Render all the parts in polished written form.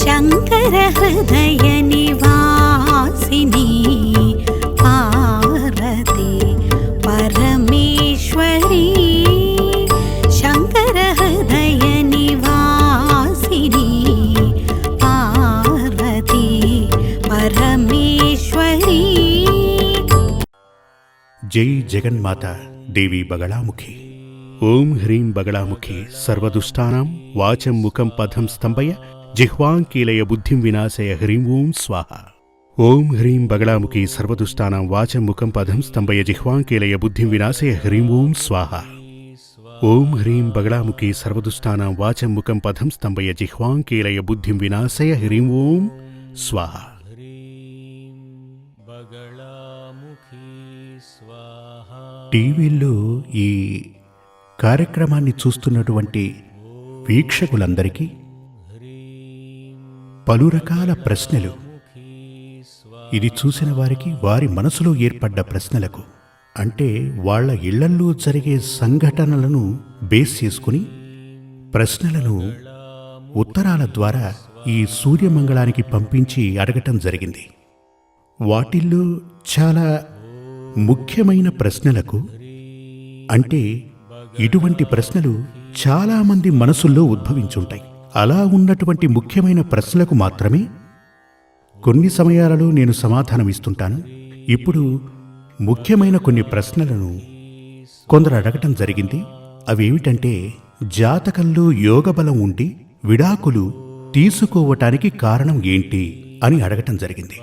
శంకర హృదయ నివాసిని పార్వతి పరమేశ్వరి శంకర హృదయ నివాసిని పార్వతి పరమేశ్వరి. జై జగన్మాత దేవి బగళాముఖి. ఓం హ్రీం బగళాముఖి సర్వదుష్టానాం వాచం ముఖం పథం స్తంభయ జిహ్వాంకీలయ బుద్ధిం వినాశయ హ్రీం ఓం స్వాహ. ఓం హ్రీం బగళాముఖి సర్వదుష్టానాం వాచం ముఖం పథం స్తంభయ జిహ్వాంకీలయ బుద్ధిం వినాశయ హ్రీం ఓం స్వాహ. ఓం హ్రీం బగళాముఖి సర్వదుష్టానాం వాచం ముఖం పథం స్తంభయ జిహ్వాంకీలయ బుద్ధిం వినాశయ హ్రీం ఓం స్వాహ. టీవీల్లో ఈ కార్యక్రమాన్ని చూస్తున్నటువంటి వీక్షకులందరికీ పలు రకాల ప్రశ్నలు, ఇది చూసిన వారికి వారి మనసులో ఏర్పడ్డ ప్రశ్నలకు, అంటే వాళ్ళ ఇళ్లల్లో జరిగే సంఘటనలను బేస్ చేసుకుని ప్రశ్నలను ఉత్తరాల ద్వారా ఈ సూర్యమంగళానికి పంపించి అడగటం జరిగింది. వాటిల్లో చాలా ముఖ్యమైన ప్రశ్నలకు, అంటే ఇటువంటి ప్రశ్నలు చాలామంది మనసుల్లో ఉద్భవించుంటాయి. అలా ఉన్నటువంటి ముఖ్యమైన ప్రశ్నలకు మాత్రమే కొన్ని సమయాలలో నేను సమాధానమిస్తుంటాను. ఇప్పుడు ముఖ్యమైన కొన్ని ప్రశ్నలను కొందరు అడగటం జరిగింది. అవేమిటంటే, జాతకంలో యోగబలం ఉండి విడాకులు తీసుకోవటానికి కారణం ఏంటి అని అడగటం జరిగింది.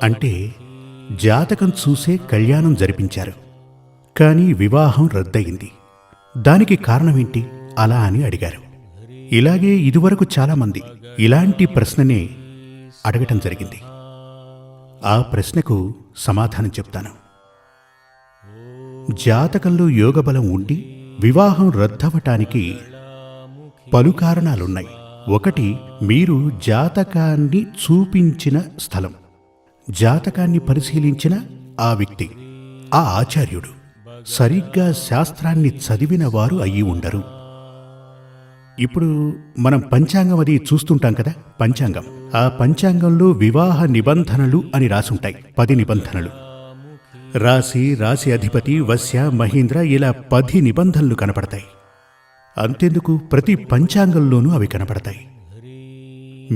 అంటే జాతకం చూసే కళ్యాణం జరిపించారు, కానీ వివాహం రద్దయింది. దానికి కారణమేంటి అలా అని అడిగారు. ఇలాగే ఇదివరకు చాలామంది ఇలాంటి ప్రశ్ననే అడగటం జరిగింది. ఆ ప్రశ్నకు సమాధానం చెప్తాను. జాతకంలో యోగబలం ఉండి వివాహం రద్దవటానికి పలు కారణాలున్నాయి. ఒకటి, మీరు జాతకాన్ని చూపించిన స్థలం, జాతకాన్ని పరిశీలించిన ఆ వ్యక్తి, ఆ ఆచార్యుడు సరిగ్గా శాస్త్రాన్ని చదివిన వారు అయ్యి ఉండరు. ఇప్పుడు మనం పంచాంగం అది చూస్తుంటాం కదా, పంచాంగం. ఆ పంచాంగంలో వివాహ నిబంధనలు అని రాసుంటాయి, 10 నిబంధనలు. రాశి, రాశి అధిపతి, వశ్య, మహీంద్ర, ఇలా 10 నిబంధనలు కనపడతాయి. అంతెందుకు, ప్రతి పంచాంగంలోనూ అవి కనపడతాయి.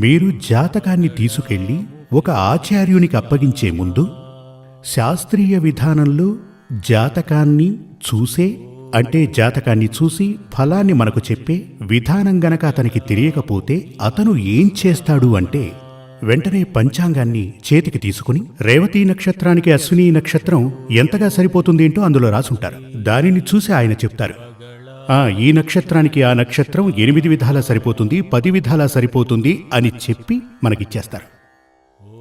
మీరు జాతకాన్ని తీసుకెళ్లి ఒక ఆచార్యునికి అప్పగించే ముందు శాస్త్రీయ విధానంలో జాతకాన్ని చూసే, అంటే జాతకాన్ని చూసి ఫలాన్ని మనకు చెప్పే విధానం గనక అతనికి తెలియకపోతే అతను ఏం చేస్తాడు అంటే, వెంటనే పంచాంగాన్ని చేతికి తీసుకుని రేవతీ నక్షత్రానికి అశ్విని నక్షత్రం ఎంతగా సరిపోతుందేంటో అందులో రాసుంటారు. దానిని చూసి ఆయన చెప్తారు, ఈ నక్షత్రానికి ఆ నక్షత్రం 8 విధాలా సరిపోతుంది, 10 విధాలా సరిపోతుంది అని చెప్పి మనకిచ్చేస్తారు.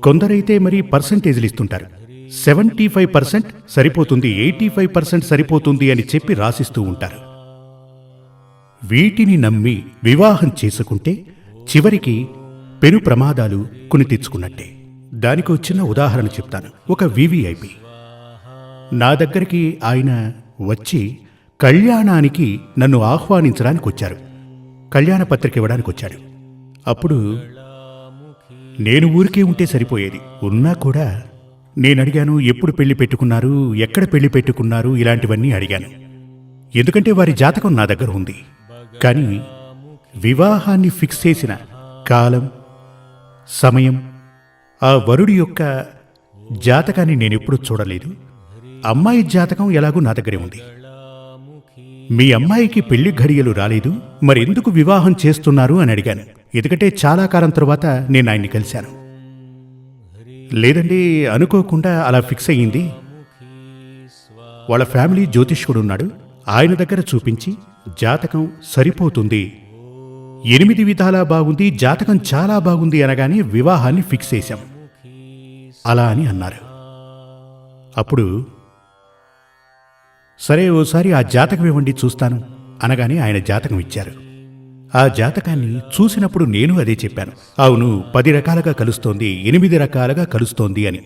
కొందరైతే మరి పర్సంటేజ్లు ఇస్తుంటారు. 75% సరిపోతుంది, 85% సరిపోతుంది అని చెప్పి రాసిస్తూ ఉంటారు. వీటిని నమ్మి వివాహం చేసుకుంటే చివరికి పెను ప్రమాదాలు కొని తెచ్చుకున్నట్టే. దానికో చిన్న ఉదాహరణ చెప్తాను. ఒక వివిఐపి నా దగ్గరికి ఆయన వచ్చి కళ్యాణానికి నన్ను ఆహ్వానించడానికి వచ్చారు, కళ్యాణ పత్రిక ఇవ్వడానికి వచ్చాడు. అప్పుడు నేను ఊరికే ఉంటే సరిపోయేది. ఉన్నా కూడా నేను అడిగాను, ఎప్పుడు పెళ్లి పెట్టుకున్నారు, ఎక్కడ పెళ్లి పెట్టుకున్నారు, ఇలాంటివన్నీ అడిగాను. ఎందుకంటే వారి జాతకం నా దగ్గర ఉంది. కానీ వివాహాన్ని ఫిక్స్ చేసిన కాలం, సమయం, ఆ వరుడి యొక్క జాతకాన్ని నేనెప్పుడూ చూడలేదు. అమ్మాయి జాతకం ఎలాగూ నా దగ్గరే ఉంది. మీ అమ్మాయికి పెళ్లి ఘడియలు రాలేదు, మరెందుకు వివాహం చేస్తున్నారు అని అడిగాను. ఎందుకంటే చాలా కాలం తరువాత నేను ఆయన్ని కలిశాను. లేదండి, అనుకోకుండా అలా ఫిక్స్ అయ్యింది. వాళ్ళ ఫ్యామిలీ జ్యోతిష్కుడు ఉన్నాడు, ఆయన దగ్గర చూపించి జాతకం సరిపోతుంది, 8 విధాలా బాగుంది, జాతకం చాలా బాగుంది అనగానే వివాహాన్ని ఫిక్స్ చేశాం అలా అని అన్నారు. అప్పుడు సరే ఓసారి ఆ జాతకం ఇవ్వండి చూస్తాను అనగానే ఆయన జాతకం ఇచ్చారు. ఆ జాతకాన్ని చూసినప్పుడు నేను అదే చెప్పాను, అవును 10 రకాలుగా కలుస్తోంది, 8 రకాలుగా కలుస్తోంది అని.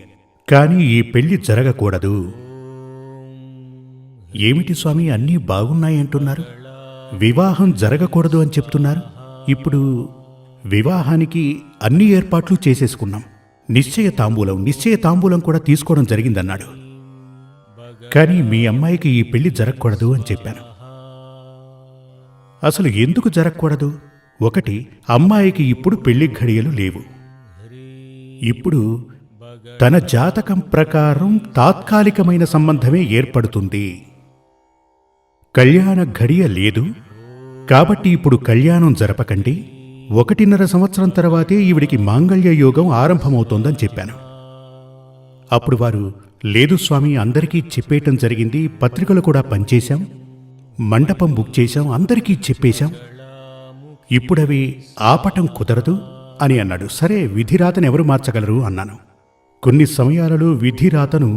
కానీ ఈ పెళ్లి జరగకూడదు. ఏమిటి స్వామి, అన్నీ బాగున్నాయంటున్నారు, వివాహం జరగకూడదు అని చెప్తున్నారు. ఇప్పుడు వివాహానికి అన్ని ఏర్పాట్లు చేసేసుకున్నాం. నిశ్చయ తాంబూలం కూడా తీసుకోవడం జరిగిందన్నాడు. కానీ మీ అమ్మాయికి ఈ పెళ్లి జరగకూడదు అని చెప్పాను. అసలు ఎందుకు జరగకూడదు? ఒకటి, అమ్మాయికి ఇప్పుడు పెళ్లి ఘడియలు లేవు. ఇప్పుడు తన జాతకం ప్రకారం తాత్కాలికమైన సంబంధమే ఏర్పడుతుంది. కళ్యాణ ఘడియ లేదు కాబట్టి ఇప్పుడు కళ్యాణం జరపకండి. 1.5 సంవత్సరం తర్వాతే ఈవిడికి మాంగళ్య యోగం ఆరంభమవుతోందని చెప్పాను. అప్పుడు వారు, లేదు స్వామి, అందరికీ చెప్పేయటం జరిగింది, పత్రికలు కూడా పంచేశాం, మండపం బుక్ చేశాం, అందరికీ చెప్పేశాం, ఇప్పుడవి ఆపటం కుదరదు అని అన్నాడు. సరే, విధిరాతను ఎవరు మార్చగలరు అన్నాను. కొన్ని సమయాలలో విధిరాతను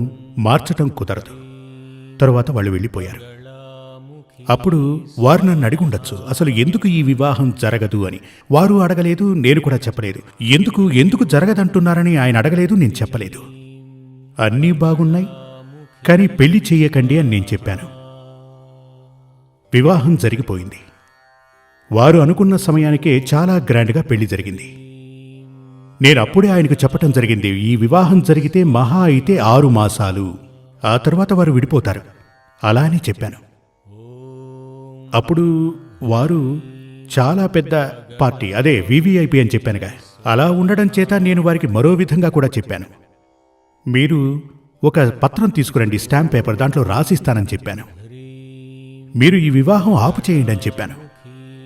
మార్చటం కుదరదు. తరువాత వాళ్ళు వెళ్ళిపోయారు. అప్పుడు వారు నన్ను అడిగుండొచ్చు, అసలు ఎందుకు ఈ వివాహం జరగదు అని. వారు అడగలేదు, నేను కూడా చెప్పలేదు. ఎందుకు జరగదంటున్నారని ఆయన అడగలేదు, నేను చెప్పలేదు. అన్నీ బాగున్నాయి, కానీ పెళ్లి చెయ్యకండి అని నేను చెప్పాను. వివాహం జరిగిపోయింది. వారు అనుకున్న సమయానికే చాలా గ్రాండ్గా పెళ్లి జరిగింది. నేను అప్పుడే ఆయనకు చెప్పటం జరిగింది, ఈ వివాహం జరిగితే మహా అయితే 6 మాసాలు, ఆ తర్వాత వారు విడిపోతారు అలా అని చెప్పాను. అప్పుడు వారు చాలా పెద్ద పార్టీ, అదే వివిఐపి అని చెప్పానుగా, అలా ఉండడం చేత నేను వారికి మరో విధంగా కూడా చెప్పాను. మీరు ఒక పత్రం తీసుకురండి, స్టాంప్ పేపర్, దాంట్లో రాసిస్తానని చెప్పాను. మీరు ఈ వివాహం ఆపు చేయండి అని చెప్పాను.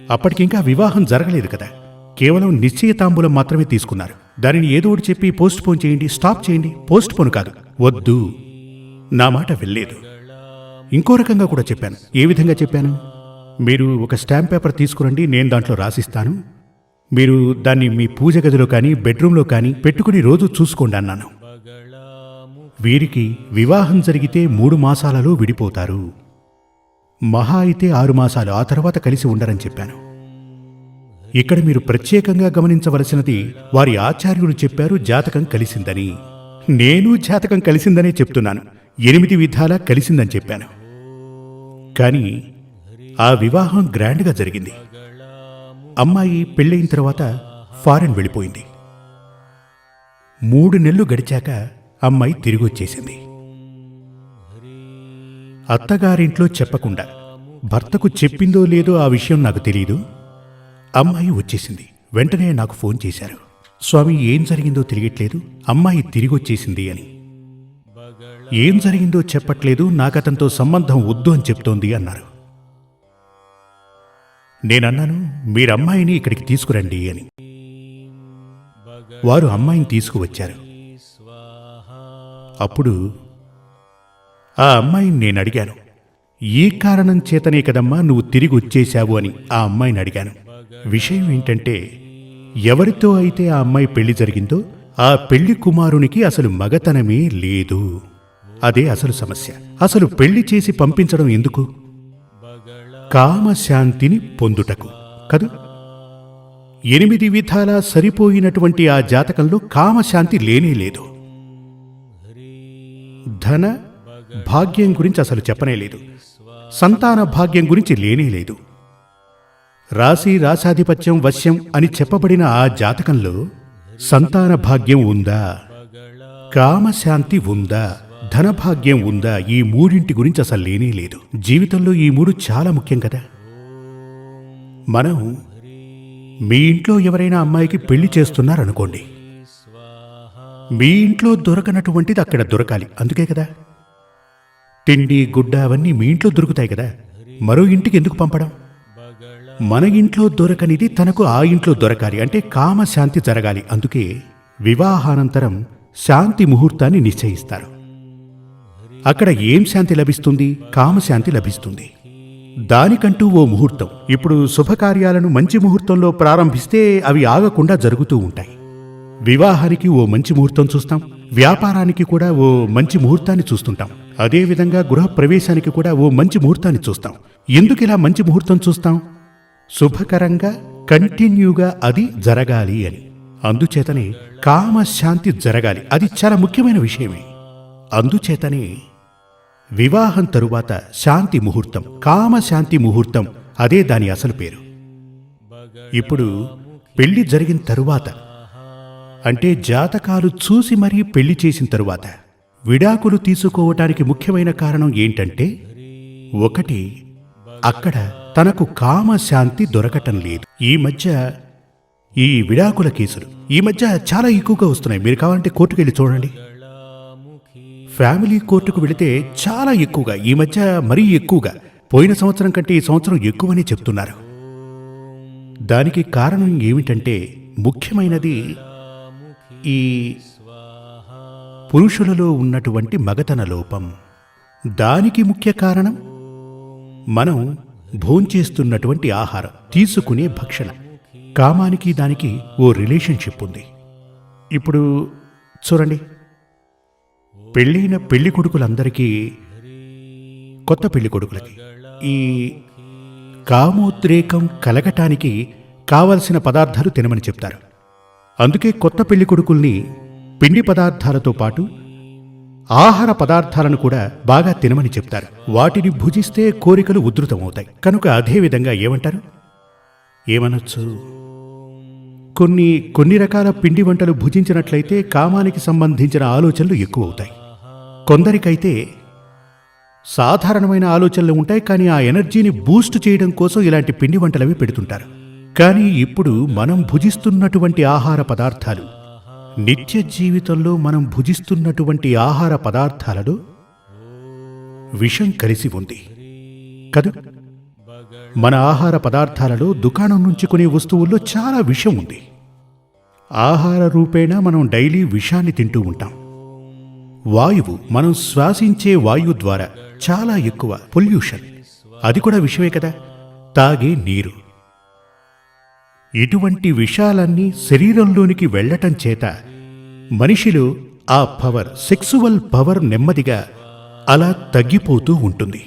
అప్పటికింకా వివాహం జరగలేదు కదా, కేవలం నిశ్చయితాంబూలం మాత్రమే తీసుకున్నారు. దానిని ఏదో ఒకటి చెప్పి పోస్ట్ పోన్ చేయండి, స్టాప్ చేయండి. పోస్ట్ పోన్ కాదు, వద్దు. నా మాట వెళ్ళలేదు. ఇంకో రకంగా కూడా చెప్పాను. ఏ విధంగా చెప్పాను? మీరు ఒక స్టాంప్ పేపర్ తీసుకురండి, నేను దాంట్లో రాసిస్తాను, మీరు దాన్ని మీ పూజ గదిలో కానీ బెడ్రూమ్లో కానీ పెట్టుకుని రోజు చూసుకోండి అన్నాను. వీరికి వివాహం జరిగితే 3 మాసాలలో విడిపోతారు, మహా అయితే 6 మాసాలు, ఆ తర్వాత కలిసి ఉండరని చెప్పాను. ఇక్కడ మీరు ప్రత్యేకంగా గమనించవలసినది, వారి ఆచార్యులు చెప్పారు జాతకం కలిసిందని. నేను జాతకం కలిసిందనే చెప్తున్నాను, 8 విధాలా కలిసిందని చెప్పాను. కానీ ఆ వివాహం గ్రాండ్గా జరిగింది. అమ్మాయి పెళ్ళయిన తర్వాత ఫారెన్ వెళ్ళిపోయింది. 3 నెలలు గడిచాక అమ్మాయి తిరిగి వచ్చేసింది. అత్తగారింట్లో చెప్పకుండా, భర్తకు చెప్పిందో లేదో ఆ విషయం నాకు తెలియదు. అమ్మాయి వచ్చేసింది. వెంటనే నాకు ఫోన్ చేశారు, స్వామి ఏం జరిగిందో తెలియట్లేదు, అమ్మాయి తిరిగి వచ్చేసింది అని. ఏం జరిగిందో చెప్పట్లేదు, నాకతనితో సంబంధం వద్దు అని చెప్తోంది అన్నారు. నేనన్నాను, మీరమ్మాయిని ఇక్కడికి తీసుకురండి అని. వారు అమ్మాయిని తీసుకువచ్చారు. అప్పుడు ఆ అమ్మాయిని నేను అడిగాను, ఈ కారణం చేతనే కదమ్మా నువ్వు తిరిగి వచ్చేశావు అని ఆ అమ్మాయిని అడిగాను. విషయం ఏంటంటే, ఎవరితో అయితే ఆ అమ్మాయి పెళ్లి జరిగిందో ఆ పెళ్లి కుమారునికి అసలు మగతనమే లేదు. అదే అసలు సమస్య. అసలు పెళ్లి చేసి పంపించడం ఎందుకు? కామశాంతిని పొందుటకు కదూ. 8 విధాలా సరిపోయినటువంటి ఆ జాతకంలో కామశాంతి లేనేలేదు. ధన భాగ్యం గురించి అసలు చెప్పనేలేదు. సంతాన భాగ్యం గురించి లేనేలేదు. రాశాధిపత్యం వశ్యం అని చెప్పబడిన ఆ జాతకంలో సంతాన భాగ్యం ఉందా, కామశాంతి ఉందా, ధనభాగ్యం ఉందా? ఈ 3 గురించి అసలు లేనేలేదు. జీవితంలో ఈ 3 చాలా ముఖ్యం కదా. మనం మీ ఇంట్లో ఎవరైనా అమ్మాయికి పెళ్లి చేస్తున్నారనుకోండి, మీ ఇంట్లో దొరకనటువంటిది అక్కడ దొరకాలి, అందుకే కదా. తిండి గుడ్డ అవన్నీ మీ ఇంట్లో దొరుకుతాయి కదా, మరో ఇంటికి ఎందుకు పంపడం? మన ఇంట్లో దొరకనిది తనకు ఆ ఇంట్లో దొరకాలి అంటే కామశాంతి జరగాలి. అందుకే వివాహానంతరం శాంతి ముహూర్తాన్ని నిశ్చయిస్తారు. అక్కడ ఏం శాంతి లభిస్తుంది? కామశాంతి లభిస్తుంది. దానికంటూ ఓ ముహూర్తం. ఇప్పుడు శుభకార్యాలను మంచి ముహూర్తంలో ప్రారంభిస్తే అవి ఆగకుండా జరుగుతూ ఉంటాయి. వివాహానికి ఓ మంచి ముహూర్తం చూస్తాం, వ్యాపారానికి కూడా ఓ మంచి ముహూర్తాన్ని చూస్తుంటాం. అదేవిధంగా గృహప్రవేశానికి కూడా ఓ మంచి ముహూర్తాన్ని చూస్తాం. ఎందుకిలా మంచి ముహూర్తం చూస్తాం? శుభకరంగా కంటిన్యూగా అది జరగాలి అని. అందుచేతనే కామశాంతి జరగాలి, అది చాలా ముఖ్యమైన విషయమే. అందుచేతనే వివాహం తరువాత శాంతి ముహూర్తం, కామశాంతి ముహూర్తం, అదే దాని అసలు పేరు. ఇప్పుడు పెళ్లి జరిగిన తరువాత, అంటే జాతకాలు చూసి మరీ పెళ్లి చేసిన తరువాత విడాకులు తీసుకోవటానికి ముఖ్యమైన కారణం ఏంటంటే, ఒకటి, అక్కడ తనకు కామశాంతి దొరకటం లేదు. ఈ మధ్య ఈ విడాకుల కేసులు ఈ మధ్య చాలా ఎక్కువగా వస్తున్నాయి. మీరు కావాలంటే కోర్టుకు వెళ్ళి చూడండి. ఫ్యామిలీ కోర్టుకు వెళితే చాలా ఎక్కువగా, ఈ మధ్య మరీ ఎక్కువగా, పోయిన సంవత్సరం కంటే ఈ సంవత్సరం ఎక్కువని చెప్తున్నారు. దానికి కారణం ఏమిటంటే, ముఖ్యమైనది ఈ పురుషులలో ఉన్నటువంటి మగతన లోపం. దానికి ముఖ్య కారణం మనం భోంచేస్తున్నటువంటి ఆహారం, తీసుకునే భక్షణ. కామానికి దానికి ఓ రిలేషన్షిప్ ఉంది. ఇప్పుడు చూడండి, పెళ్ళైన పెళ్లి కొడుకులందరికీ, కొత్త పెళ్లి కొడుకులకి ఈ కామోద్రేకం కలగటానికి కావలసిన పదార్థాలు తినమని చెప్తారు. అందుకే కొత్త పెళ్లి కొడుకుల్ని పిండి పదార్థాలతో పాటు ఆహార పదార్థాలను కూడా బాగా తినమని చెప్తారు. వాటిని భుజిస్తే కోరికలు ఉధృతమవుతాయి. కనుక అదేవిధంగా ఏమంటారు, ఏమనొచ్చు, కొన్ని రకాల పిండి వంటలు భుజించినట్లయితే కామానికి సంబంధించిన ఆలోచనలు ఎక్కువ అవుతాయి. కొందరికైతే సాధారణమైన ఆలోచనలు ఉంటాయి, కానీ ఆ ఎనర్జీని బూస్ట్ చేయడం కోసం ఇలాంటి పిండి వంటలవి పెడుతుంటారు. కానీ ఇప్పుడు మనం భుజిస్తున్నటువంటి ఆహార పదార్థాలు, నిత్య జీవితంలో మనం భుజిస్తున్నటువంటి ఆహార పదార్థాలలో విషం కలిసి ఉంది కదూ. మన ఆహార పదార్థాలలో, దుకాణం నుంచి కొనే వస్తువుల్లో చాలా విషం ఉంది. ఆహార రూపేణా మనం డైలీ విషాన్ని తింటూ ఉంటాం. వాయువు, మనం శ్వాసించే వాయువు ద్వారా చాలా ఎక్కువ పొల్యూషన్, అది కూడా విషమే కదా. తాగే నీరు, ఇటువంటి విషాలన్నీ శరీరంలోనికి వెళ్లటం చేత మనిషిలో ఆ పవర్, సెక్సువల్ పవర్ నెమ్మదిగా అలా తగ్గిపోతూ ఉంటుంది.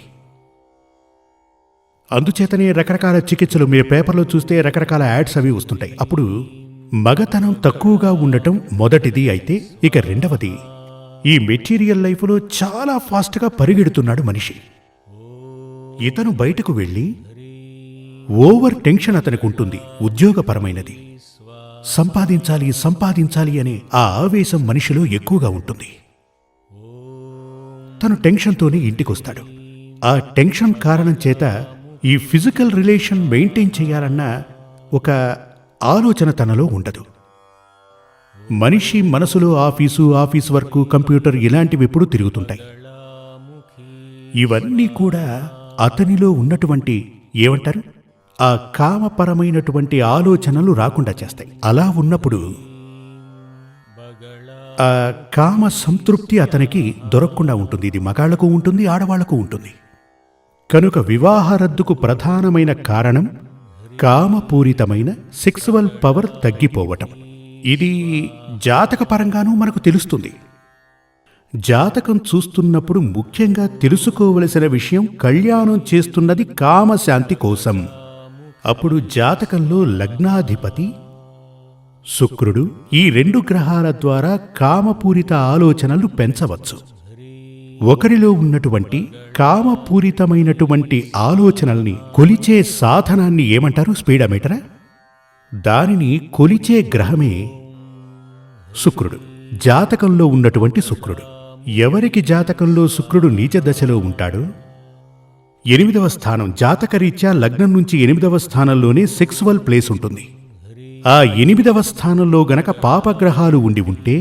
అందుచేతనే రకరకాల చికిత్సలు, మీరు పేపర్లో చూస్తే రకరకాల యాడ్స్ అవి వస్తుంటాయి. అప్పుడు మగతనం తక్కువగా ఉండటం మొదటిది అయితే, ఇక రెండవది, ఈ మెటీరియల్ లైఫ్లో చాలా ఫాస్ట్గా పరిగెడుతున్నాడు మనిషి. ఇతను బయటకు వెళ్ళి ఓవర్ టెన్షన్ అతనికి ఉంటుంది, ఉద్యోగపరమైనది. సంపాదించాలి అనే ఆ ఆవేశం మనిషిలో ఎక్కువగా ఉంటుంది. తను టెన్షన్తోనే ఇంటికొస్తాడు. ఆ టెన్షన్ కారణం చేత ఈ ఫిజికల్ రిలేషన్ మెయింటైన్ చేయాలన్న ఒక ఆలోచన తనలో ఉండదు. మనిషి మనసులో ఆఫీస్ వర్క్, కంప్యూటర్ ఇలాంటివి ఎప్పుడూ తిరుగుతుంటాయి. ఇవన్నీ కూడా అతనిలో ఉన్నటువంటి, ఏమంటారు, ఆ కామపరమైనటువంటి ఆలోచనలు రాకుండా చేస్తాయి. అలా ఉన్నప్పుడు ఆ కామ సంతృప్తి అతనికి దొరకకుండా ఉంటుంది. ఇది మగాళ్లకు ఉంటుంది, ఆడవాళ్లకు ఉంటుంది. కనుక వివాహ రద్దుకు ప్రధానమైన కారణం కామపూరితమైన సెక్సువల్ పవర్ తగ్గిపోవటం. ఇది జాతకపరంగానూ మనకు తెలుస్తుంది. జాతకం చూస్తున్నప్పుడు ముఖ్యంగా తెలుసుకోవలసిన విషయం, కళ్యాణం చేస్తున్నది కామశాంతి కోసం. అప్పుడు జాతకంలో లగ్నాధిపతి శుక్రుడు, ఈ 2 గ్రహాల ద్వారా కామపూరిత ఆలోచనలు పెంచవచ్చు. ఒకరిలో ఉన్నటువంటి కామపూరితమైనటువంటి ఆలోచనల్ని కొలిచే సాధనాన్ని ఏమంటారు, స్పీడోమీటరా? దానిని కొలిచే గ్రహమే శుక్రుడు, జాతకంలో ఉన్నటువంటి శుక్రుడు. ఎవరికి జాతకంలో శుక్రుడు నీచ దశలో ఉంటాడో, 8వ స్థానం, జాతకరీత్యా లగ్నం నుంచి 8వ స్థానంలోనే సెక్సువల్ ప్లేస్ ఉంటుంది. ఆ 8వ స్థానంలో గనక పాపగ్రహాలు ఉండి ఉంటే,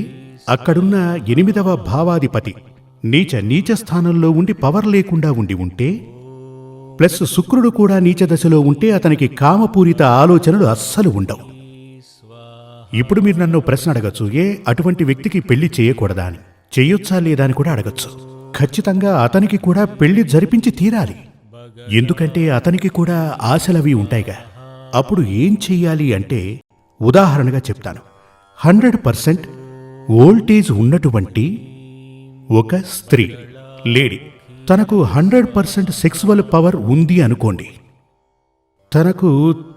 అక్కడున్న 8వ భావాధిపతి నీచ స్థానంలో ఉండి పవర్ లేకుండా ఉండి ఉంటే, ప్లస్ శుక్రుడు కూడా నీచ దశలో ఉంటే, అతనికి కామపూరిత ఆలోచనలు అస్సలు ఉండవు. ఇప్పుడు మీరు నన్ను ప్రశ్న అడగచ్చు, అటువంటి వ్యక్తికి పెళ్లి చేయకూడదా అని. చేయొచ్చా లేదా అని కూడా అడగచ్చు. ఖచ్చితంగా అతనికి కూడా పెళ్లి జరిపించి తీరాలి. ఎందుకంటే అతనికి కూడా ఆశలవి ఉంటాయిగా. అప్పుడు ఏం చెయ్యాలి అంటే, ఉదాహరణగా చెప్తాను. 100% వోల్టేజ్ ఉన్నటువంటి ఒక స్త్రీ, లేడీ, తనకు 100% సెక్సువల్ పవర్ ఉంది అనుకోండి.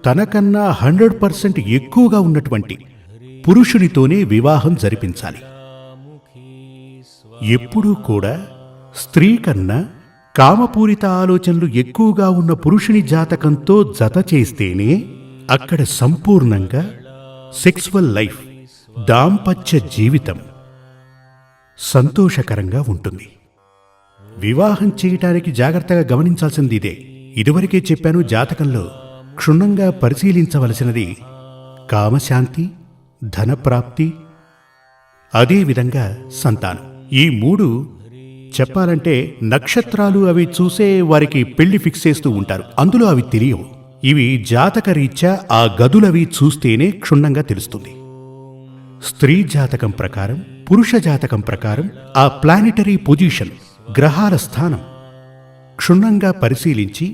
తనకన్నా 100% ఎక్కువగా ఉన్నటువంటి పురుషునితోనే వివాహం జరిపించాలి. ఎప్పుడూ కూడా స్త్రీ కన్నా కామపూరిత ఆలోచనలు ఎక్కువగా ఉన్న పురుషుని జాతకంతో జత చేస్తేనే అక్కడ సంపూర్ణంగా సెక్సువల్ లైఫ్, దాంపత్య జీవితం సంతోషకరంగా ఉంటుంది. వివాహం చేయటానికి జాగ్రత్తగా గమనించాల్సింది ఇదే. ఇదివరకే చెప్పాను, జాతకంలో క్షుణ్ణంగా పరిశీలించవలసినది కామశాంతి, ధనప్రాప్తి, అదేవిధంగా సంతానం. ఈ మూడు చెప్పాలంటే నక్షత్రాలు అవి చూసే వారికి పెళ్లి ఫిక్స్ చేస్తూ ఉంటారు, అందులో అవి తెలియవు. ఇవి జాతకరీత్యా ఆ గదులవి చూస్తేనే క్షుణ్ణంగా తెలుస్తుంది. స్త్రీ జాతకం ప్రకారం, పురుష జాతకం ప్రకారం ఆ ప్లానెటరీ పొజిషన్, గ్రహాల స్థానం క్షుణ్ణంగా పరిశీలించి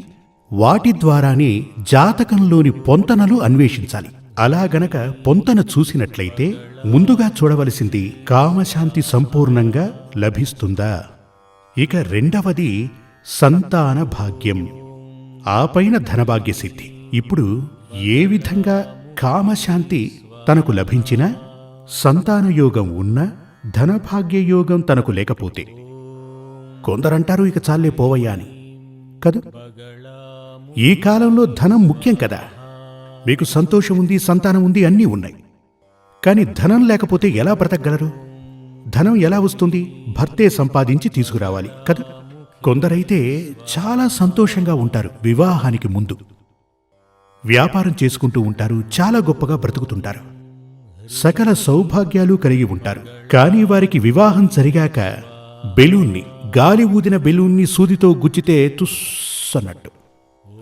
వాటి ద్వారానే జాతకంలోని పొంతనలు అన్వేషించాలి. అలా గనక పొంతన చూసినట్లయితే ముందుగా చూడవలసింది కామశాంతి సంపూర్ణంగా లభిస్తుందా. ఇక రెండవది సంతాన భాగ్యం, ఆ పైన ధనభాగ్య సిద్ధి. ఇప్పుడు ఏ విధంగా కామశాంతి తనకు లభించినా, సంతాన యోగం ఉన్నా, ధనభాగ్య యోగం తనకు లేకపోతే కొందరంటారు ఇక చాలే పోవయ్యా అని. కదూ, ఈ కాలంలో ధనం ముఖ్యం కదా. మీకు సంతోషం ఉంది, సంతానం ఉంది, అన్నీ ఉన్నాయి. కానీ ధనం లేకపోతే ఎలా బ్రతకగలరు? ధనం ఎలా వస్తుంది? భర్తే సంపాదించి తీసుకురావాలి కదా. కొందరైతే చాలా సంతోషంగా ఉంటారు, వివాహానికి ముందు వ్యాపారం చేసుకుంటూ ఉంటారు, చాలా గొప్పగా బ్రతుకుతుంటారు, సకల సౌభాగ్యాలు కలిగి ఉంటారు. కానీ వారికి వివాహం జరిగాక బెలూన్ని, గాలి ఊదిన బెలూన్ని సూదితో గుచ్చితే తుస్సన్నట్టు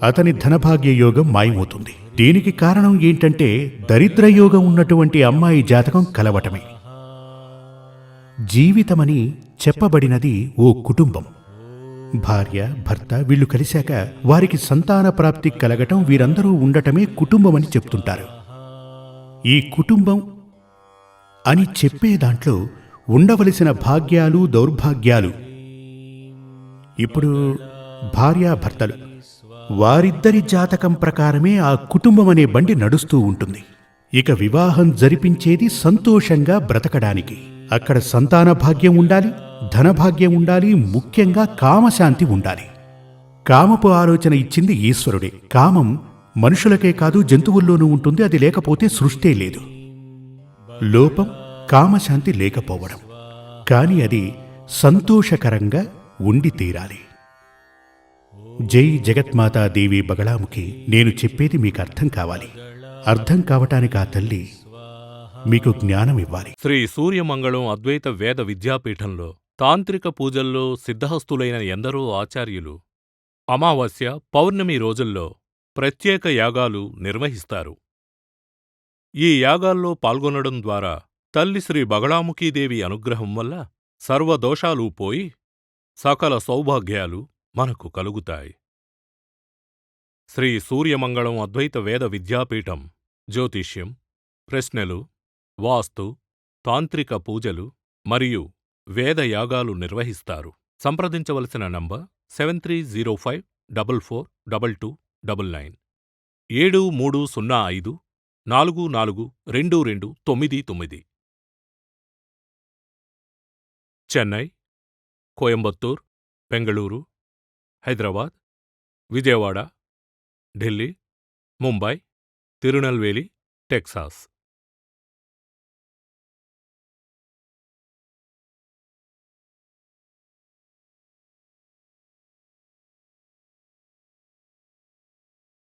అతని ధనభాగ్య యోగం మాయమవుతుంది. దీనికి కారణం ఏంటంటే దరిద్రయోగం ఉన్నటువంటి అమ్మాయి జాతకం కలవటమే. జీవితమని చెప్పబడినది ఓ కుటుంబం. భార్య, భర్త వీళ్ళు కలిశాక వారికి సంతాన ప్రాప్తి కలగటం, వీరందరూ ఉండటమే కుటుంబమని చెప్తుంటారు. ఈ కుటుంబం అని చెప్పే దాంట్లో ఉండవలసిన భాగ్యాలు, దౌర్భాగ్యాలు, ఇప్పుడు భార్యాభర్తలు వారిద్దరి జాతకం ప్రకారమే ఆ కుటుంబం అనే బండి నడుస్తూ ఉంటుంది. ఇక వివాహం జరిపించేది సంతోషంగా బ్రతకడానికి. అక్కడ సంతాన భాగ్యం ఉండాలి, ధనభాగ్యం ఉండాలి, ముఖ్యంగా కామశాంతి ఉండాలి. కామపు ఆలోచన ఇచ్చింది ఈశ్వరుడే. కామం మనుషులకే కాదు జంతువుల్లోనూ ఉంటుంది, అది లేకపోతే సృష్టే లేదు. లోపం కామశాంతి లేకపోవడం, కాని అది సంతోషకరంగా ఉండి తీరాలి. జై జగత్మాతాదేవి బగళాముఖి. నేను చెప్పేది మీకు అర్థం కావాలి. అర్థం కావటానికి ఆ తల్లి మీకు జ్ఞానం ఇవ్వాలి. శ్రీ సూర్యమంగళం అద్వైత వేద విద్యాపీఠంలో తాంత్రిక పూజల్లో సిద్ధహస్తులైన ఎందరో ఆచార్యులు అమావాస్య, పౌర్ణమి రోజుల్లో ప్రత్యేక యాగాలు నిర్వహిస్తారు. ఈ యాగాల్లో పాల్గొనడం ద్వారా తల్లి శ్రీ బగళాముఖీదేవి అనుగ్రహం వల్ల సర్వదోషాలూ పోయి సకల సౌభాగ్యాలు మనకు కలుగుతాయి. శ్రీ సూర్యమంగళం అద్వైత వేద విద్యాపీఠం జ్యోతిష్యం, ప్రశ్నలు, వాస్తు, తాంత్రిక పూజలు మరియు వేదయాగాలు నిర్వహిస్తారు. సంప్రదించవలసిన నంబర్ 7305442299 7305442299. చెన్నై, కోయంబత్తూర్, బెంగళూరు, హైదరాబాద్, విజయవాడ, ఢిల్లీ, ముంబై, తిరునల్వేలి, టెక్సాస్.